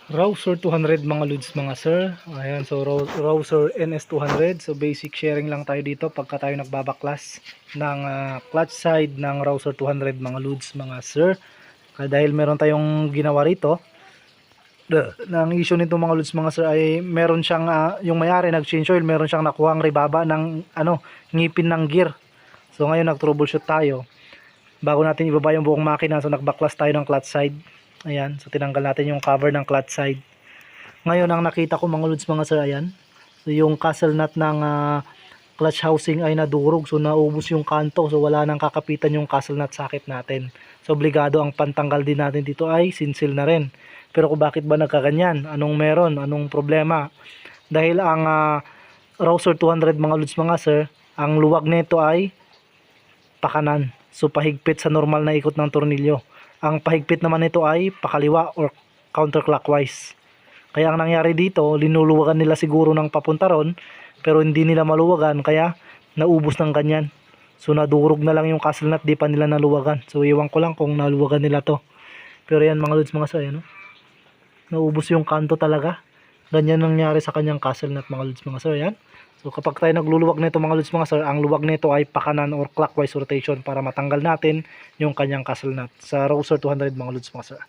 Rouser 200 mga lods mga sir. Ayan, so Rouser NS200. So basic sharing lang tayo dito pagka tayo nagbabaklas ng clutch side ng Rouser 200 mga lods mga sir. Kaya dahil meron tayong ginawa rito, ang issue nito mga lods mga sir ay meron siyang yung may-ari nag-change oil, meron siyang nakuhang ribaba ng ngipin ng gear. So ngayon nag-troubleshoot tayo. Bago natin ibaba yung buong makina, so nagbaklas tayo ng clutch side. Ayan, so tinanggal natin yung cover ng clutch side. Ngayon ang nakita ko mga lods mga sir, ayan, so yung castle nut ng clutch housing ay nadurog, so naubos yung kanto, so wala nang kakapitan yung castle nut socket natin. So obligado ang pantanggal din natin dito ay sinsil na rin. Pero kung bakit ba nagkaganyan, anong meron, anong problema? Dahil ang Rouser 200 mga lods mga sir, ang luwag nito ay pakanan, so pahigpit sa normal na ikot ng tornilyo. Ang pahigpit naman nito ay pakaliwa or counterclockwise. Kaya ang nangyari dito, linuluwagan nila siguro ng papunta ron, pero hindi nila maluwagan, kaya naubos ng ganyan. So nadurog na lang yung castle nut, di pa nila naluwagan. So iwan ko lang kung naluwagan nila to. Pero yan mga lods mga sir, naubos yung kanto talaga. Ganyan nangyari sa kanyang castle nut mga lods mga sir, yan. So kapag tayo nagluluwag nito mga lods mga sir, ang luwag nito ay pakanan or clockwise rotation para matanggal natin yung kanyang castle nut sa Rouser 200 mga lods mga sir.